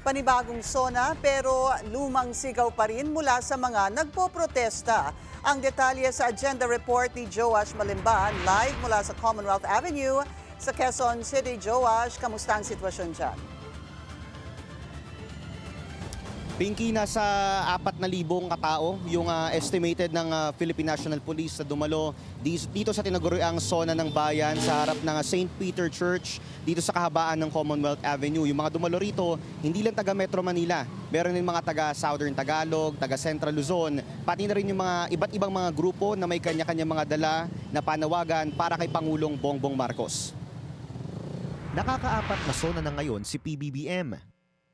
Panibagong SONA pero lumang sigaw pa rin mula sa mga nagpoprotesta. Ang detalye sa agenda report ni Joash Malimban live mula sa Commonwealth Avenue sa Quezon City. Joash, kamusta ang sitwasyon dyan? Pinky, nasa 4,000 katao yung estimated ng Philippine National Police na dumalo dito sa tinaguriang SONA ng bayan sa harap ng St. Peter Church dito sa kahabaan ng Commonwealth Avenue. Yung mga dumalo rito, hindi lang taga Metro Manila. Meron din mga taga Southern Tagalog, taga Central Luzon, pati na rin yung mga iba't ibang mga grupo na may kanya-kanya mga dala na panawagan para kay Pangulong Bongbong Marcos. Nakakaapat na SONA na ngayon si PBBM.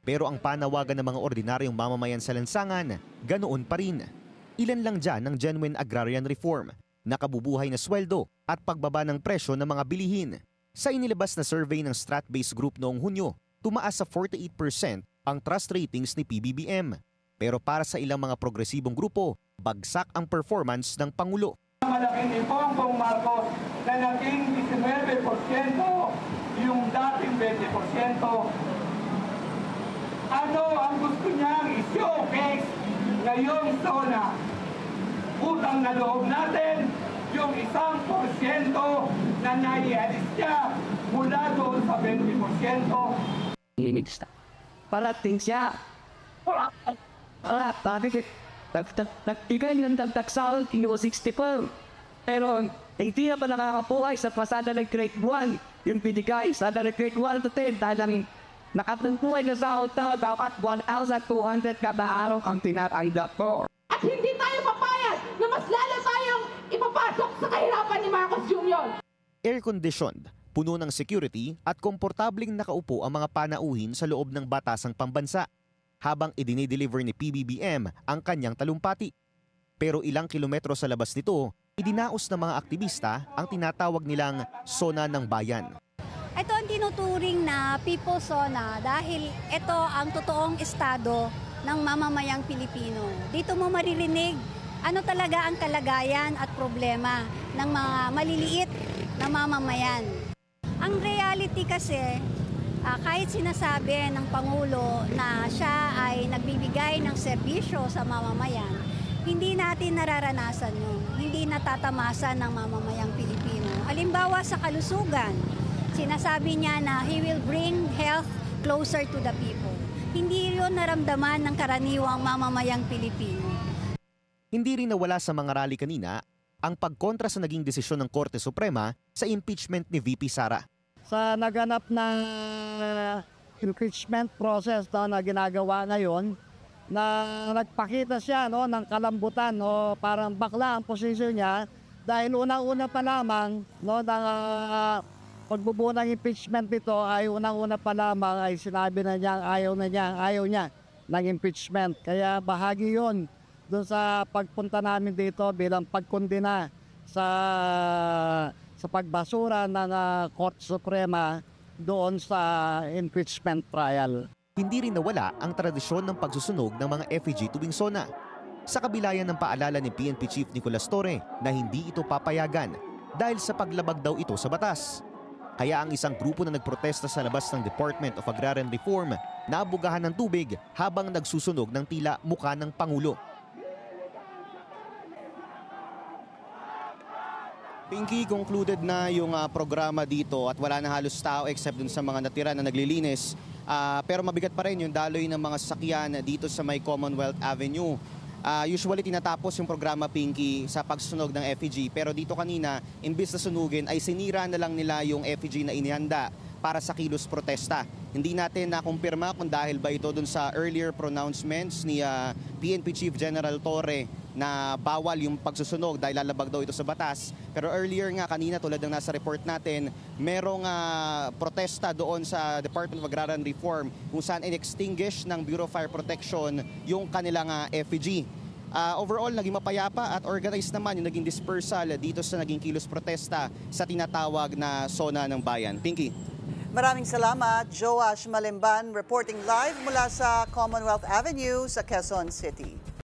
Pero ang panawagan ng mga ordinaryong mamamayan sa lansangan, ganoon pa rin. Ilan lang dyan ng genuine agrarian reform, nakabubuhay na sweldo at pagbaba ng presyo ng mga bilihin. Sa inilabas na survey ng Strat-based Group noong Hunyo, tumaas sa 48% ang trust ratings ni PBBM. Pero para sa ilang mga progresibong grupo, bagsak ang performance ng Pangulo. Malaking ni Bongbong Marcos na naging 19%, yung dating 20%. Ano ang gusto niyang i-showcase ngayong SONA? Utang na loob natin yung 1% na nai-alis niya mula doon sa 20%. Parating siya. Nagbigay ng dagdag sahod, 64. Pero hindi na pa nakakapuhay sa pasada ng grade 1. Yung binigay sa grade 1 to 10 dahil nakatuntuay na sahod na dapat 1,200 kada araw ang tinatanggap ko. At hindi tayo papayag na mas lalo tayong ipapasok sa kahirapan ni Marcos Jr. Air-conditioned, puno ng security at komportabling nakaupo ang mga panauhin sa loob ng batasang pambansa habang idinideliver ni PBBM ang kanyang talumpati. Pero ilang kilometro sa labas nito, idinaos ng mga aktivista ang tinatawag nilang SONA ng Bayan. Ito ang tinuturing na People's SONA dahil ito ang totoong estado ng mamamayang Pilipino. Dito mo maririnig ano talaga ang kalagayan at problema ng mga maliliit na mamamayan. Ang reality kasi, kahit sinasabi ng Pangulo na siya ay nagbibigay ng serbisyo sa mamamayan, hindi natin nararanasan yun. Hindi natatamasa ng mamamayang Pilipino. Halimbawa sa kalusugan, sinasabi niya na he will bring health closer to the people. Hindi yun naramdaman ng karaniwang mamamayang Pilipino. Hindi rin nawala sa mga rally kanina ang pagkontra sa naging desisyon ng Korte Suprema sa impeachment ni VP Sara. Sa naganap na impeachment process na ginagawa ngayon, na nagpakita siya ng kalambutan, parang bakla ang posisyon niya dahil unang-una pa lamang pagbubuo ng impeachment nito ay unang-una pa lamang ay sinabi na niya ayaw niya ng impeachment. Kaya bahagi yon doon sa pagpunta namin dito bilang pagkondena sa pagbasura ng Korte Suprema doon sa impeachment trial. Hindi rin nawala ang tradisyon ng pagsusunog ng mga effigy tuwing SONA. Sa kabilayan ng paalala ni PNP Chief Nicolas Torre na hindi ito papayagan dahil sa paglabag daw ito sa batas. Kaya ang isang grupo na nagprotesta sa labas ng Department of Agrarian Reform naabugahan ng tubig habang nagsusunog ng tila mukha ng Pangulo. Pinky, concluded na yung programa dito at wala na halos tao except dun sa mga natira na naglilinis. Pero mabigat pa rin yung daloy ng mga sasakyan dito sa may Commonwealth Avenue. Usually tinatapos yung programa, Pinky, sa pagsunog ng effigy. Pero dito kanina, imbis na sunugin, ay sinira na lang nila yung effigy na inihanda para sa kilos protesta. Hindi natin nakumpirma kung dahil ba ito dun sa earlier pronouncements ni PNP Chief General Torre na bawal yung pagsusunog dahil lalabag daw ito sa batas. Pero earlier nga kanina, tulad ng nasa report natin, merong protesta doon sa Department of Agrarian Reform kung saan in-extinguish ng Bureau of Fire Protection yung kanilang effigy. Overall, naging mapayapa at organized naman yung naging dispersal dito sa naging kilos protesta sa tinatawag na SONA ng Bayan. Pinky. Maraming salamat, Joash Malimban, reporting live mula sa Commonwealth Avenue sa Quezon City.